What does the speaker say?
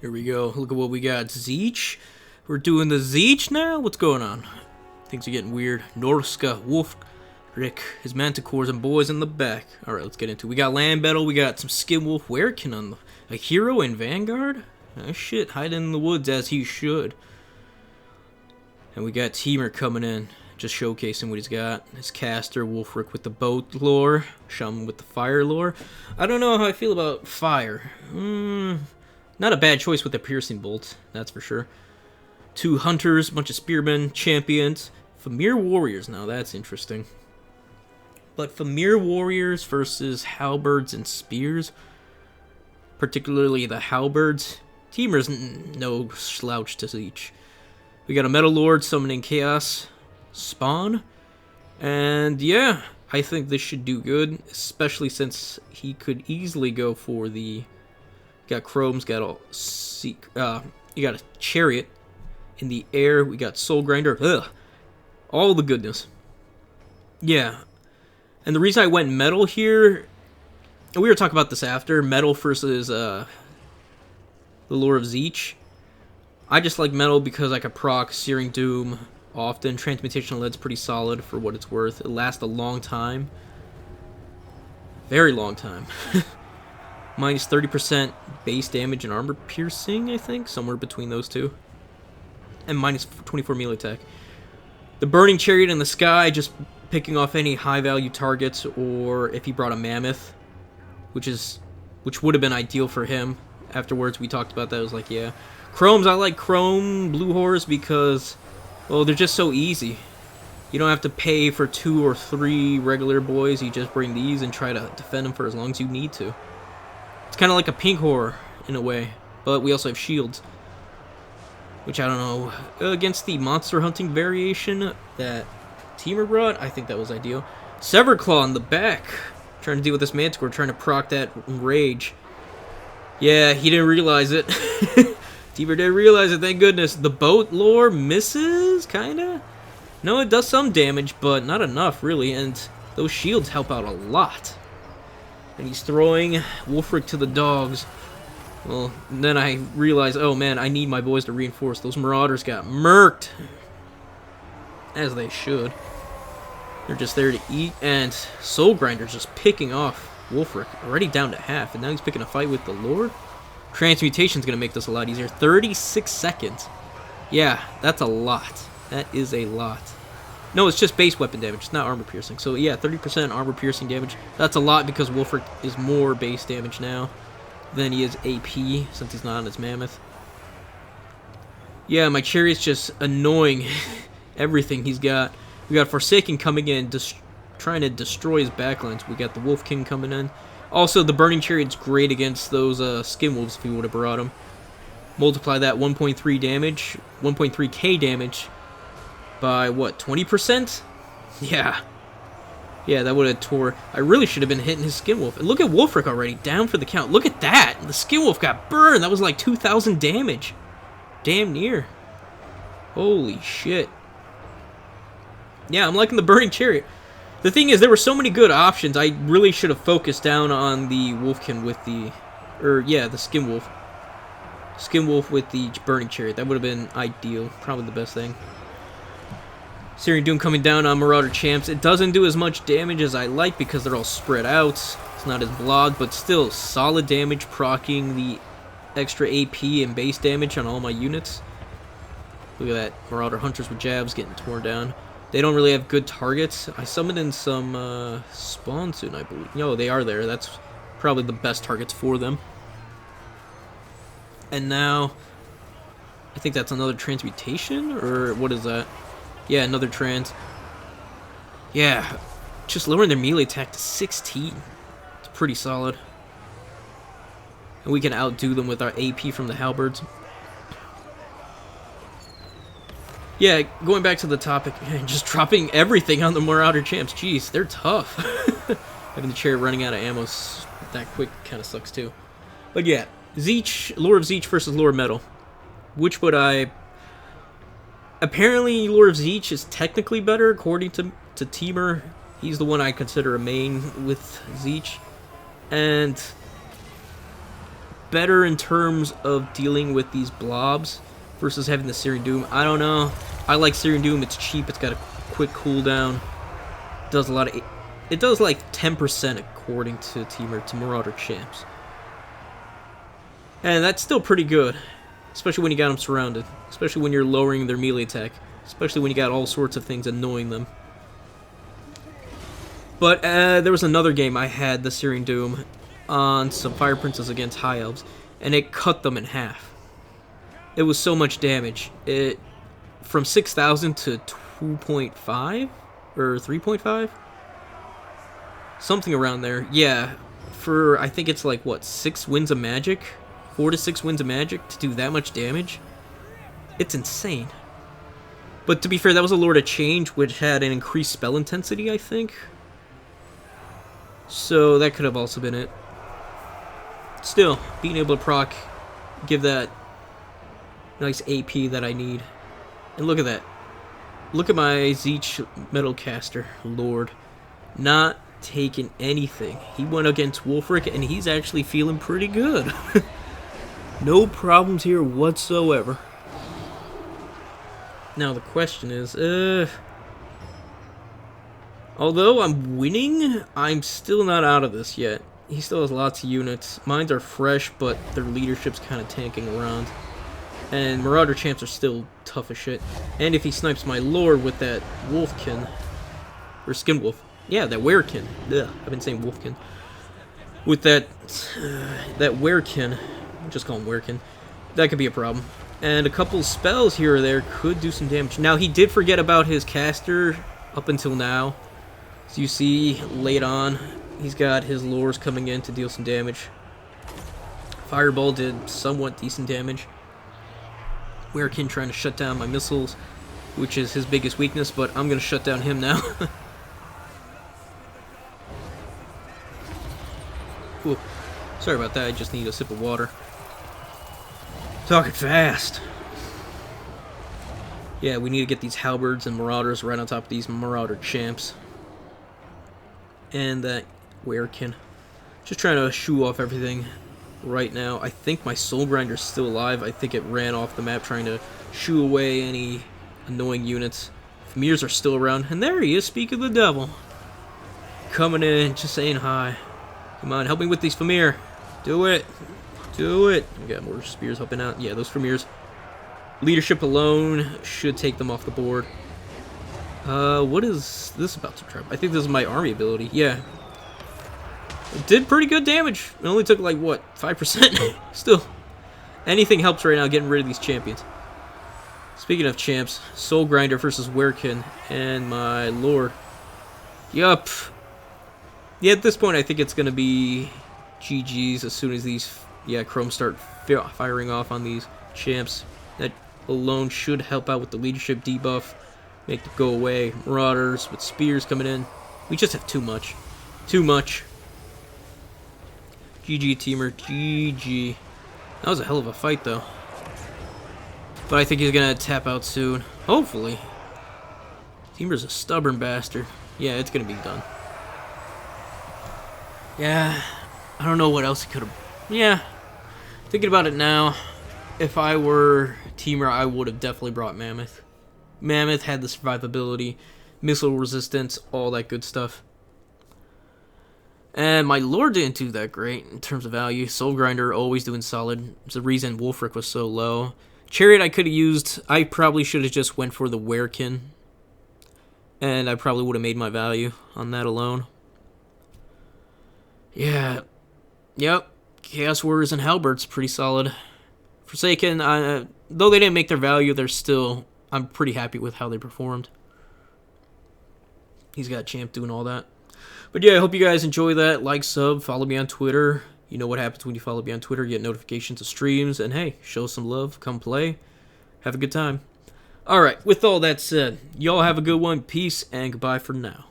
Here we go. Look at what we got. Tzeentch. We're doing the Tzeentch now? What's going on? Things are getting weird. Norsca, Wolf, Rick, his manticores, and boys in the back. Alright, let's get into it. We got Land Battle. We got some Skin Wolf Werekin on a hero in Vanguard. Oh shit, hiding in the woods as he should. And we got TMiR coming in, just showcasing what he's got. His caster, Wolfric with the boat lore, Shaman with the fire lore. I don't know how I feel about fire. Not a bad choice with the piercing bolt, that's for sure. 2 hunters, bunch of spearmen, champions. TMiR warriors, now that's interesting. But TMiR warriors versus halberds and spears, particularly the halberds. TMiR's no slouch to Tzeentch. We got a Metal Lord summoning Chaos Spawn. And yeah, I think this should do good, especially since he could easily go for the... Got Chrome's got you got a Chariot in the air. We got Soul Grinder. Ugh. All the goodness. Yeah. And the reason I went Metal here, and we were talking about this after, Metal versus the lore of Tzeentch. I just like Metal because I could proc Searing Doom often. Transmutational Lead's pretty solid for what it's worth. It lasts a long time. Very long time. Minus 30% base damage and armor piercing, I think. Somewhere between those two. And minus 24 melee attack. The Burning Chariot in the sky, just picking off any high value targets, or if he brought a Mammoth, which would have been ideal for him. Afterwards we talked about that. I was like, yeah. Chromes, I like Chrome Blue Horse because, well, they're just so easy. You don't have to pay for 2 or 3 regular boys. You just bring these and try to defend them for as long as you need to. It's kind of like a pink horror in a way, but we also have shields, which I don't know, against the monster hunting variation that TMiR brought. I think that was ideal. Severed Claw in the back, trying to deal with this Manticore, trying to proc that rage. Yeah, he didn't realize it. TMiR didn't realize it, thank goodness. The boat lore misses, kinda. No, it does some damage, but not enough, really, and those shields help out a lot. And he's throwing Wolfric to the dogs. Well, then I realized, oh man, I need my boys to reinforce. Those Marauders got murked. As they should. They're just there to eat, and Soul Grinder's just picking off Wolfric. Already down to half, and now he's picking a fight with the Lord. Transmutation's gonna make this a lot easier. 36 seconds. Yeah, that's a lot. That is a lot. No, it's just base weapon damage. It's not armor piercing. So yeah, 30% armor piercing damage. That's a lot because Wolfric is more base damage now than he is AP, since he's not on his Mammoth. Yeah, my Chariot's just annoying everything he's got. We got Forsaken coming in, trying to destroy his backlines. We got the Wolf King coming in. Also, the Burning Chariot's great against those Skin Wolves if he would have brought them. Multiply that 1.3 damage, 1.3k damage by, what, 20%? Yeah. Yeah, that would have tore. I really should have been hitting his Skin Wolf. And look at Wolfric already, down for the count. Look at that! The Skin Wolf got burned! That was like 2,000 damage. Damn near. Holy shit. Yeah, I'm liking the Burning Chariot. The thing is, there were so many good options. I really should have focused down on the Wolfkin with the... the Skin Wolf. Skin Wolf with the Burning Chariot. That would have been ideal. Probably the best thing. Searing Doom coming down on Marauder Champs. It doesn't do as much damage as I like because they're all spread out. It's not as blogged, but still solid damage, proccing the extra AP and base damage on all my units. Look at that. Marauder Hunters with jabs getting torn down. They don't really have good targets. I summoned in some spawn soon, I believe. No, they are there. That's probably the best targets for them. And now, I think that's another transmutation, or what is that? Yeah, another trans. Yeah, just lowering their melee attack to 16. It's pretty solid. And we can outdo them with our AP from the halberds. Yeah, going back to the topic, just dropping everything on the Marauder Champs. Jeez, they're tough. Having the Chariot running out of ammo that quick kind of sucks too. But yeah, Tzeentch, Lore of Tzeentch versus Lore of Metal. Which would I... Apparently, Lore of Tzeentch is technically better, according to TMiR. He's the one I consider a main with Tzeentch. And better in terms of dealing with these blobs versus having the Searing Doom. I don't know. I like Searing Doom. It's cheap. It's got a quick cooldown. Does a lot of... It does like 10% according to TMiR, to Marauder champs. And that's still pretty good. Especially when you got them surrounded. Especially when you're lowering their melee attack. Especially when you got all sorts of things annoying them. But there was another game I had, the Searing Doom, on some Fire Princes against High Elves. And it cut them in half. It was so much damage. It from 6,000 to 2.5? Or 3.5? Something around there. Yeah. For, I think it's like, what, 6 winds of magic? 4 to 6 winds of magic to do that much damage? It's insane. But to be fair, that was a Lord of Change, which had an increased spell intensity, I think. So that could have also been it. Still, being able to proc, give that nice AP that I need. And look at that. Look at my Tzeentch Metalcaster, Lord. Not taking anything. He went against Wulfric, and he's actually feeling pretty good. No problems here whatsoever. Now the question is, although I'm winning, I'm still not out of this yet. He still has lots of units. Mines are fresh, but their leadership's kind of tanking around. And Marauder champs are still tough as shit. And if he snipes my Lord with that Wolfkin, or Skin Wolf, yeah, that Werekin. Ugh, I've been saying Wolfkin. With that Werekin, just call him Werekin, that could be a problem. And a couple spells here or there could do some damage. Now, he did forget about his caster up until now. So you see, late on, he's got his lures coming in to deal some damage. Fireball did somewhat decent damage. Werekin trying to shut down my missiles, which is his biggest weakness, but I'm going to shut down him now. Ooh, sorry about that, I just need a sip of water. Talking fast. Yeah, we need to get these halberds and marauders right on top of these marauder champs. And that Werekin. Just trying to shoo off everything right now. I think my Soul Grinder's still alive. I think it ran off the map trying to shoo away any annoying units. TMiRs are still around. And there he is, speak of the devil. Coming in, just saying hi. Come on, help me with these TMiR. Do it. Do it. We got more spears helping out. Yeah, those TMiRs. Leadership alone should take them off the board. What is this about to trap? I think this is my army ability. Yeah. It did pretty good damage. It only took like, what, 5%? Still. Anything helps right now getting rid of these champions. Speaking of champs, Soul Grinder versus Werekin and my Lord. Yup. Yeah, at this point I think it's going to be GG's as soon as these, chromes start firing off on these champs. That alone should help out with the leadership debuff. Make it go away. Marauders with spears coming in. We just have too much. Too much. GG, TMiR. GG. That was a hell of a fight, though. But I think he's going to tap out soon. Hopefully. TMiR's a stubborn bastard. Yeah, it's going to be done. Yeah. I don't know what else he could have... Yeah. Thinking about it now, if I were TMiR, I would have definitely brought Mammoth. Mammoth had the survivability, missile resistance, all that good stuff. And my Lord didn't do that great in terms of value. Soul Grinder always doing solid. It's the reason Wulfric was so low. Chariot I could have used. I probably should have just went for the Werekin. And I probably would have made my value on that alone. Yeah. Yep. Chaos Warriors and Halberds, pretty solid. Forsaken, though they didn't make their value, they're still... I'm pretty happy with how they performed. He's got Champ doing all that. But yeah, I hope you guys enjoy that. Like, sub, follow me on Twitter. You know what happens when you follow me on Twitter. You get notifications of streams. And hey, show some love. Come play. Have a good time. Alright, with all that said, y'all have a good one. Peace and goodbye for now.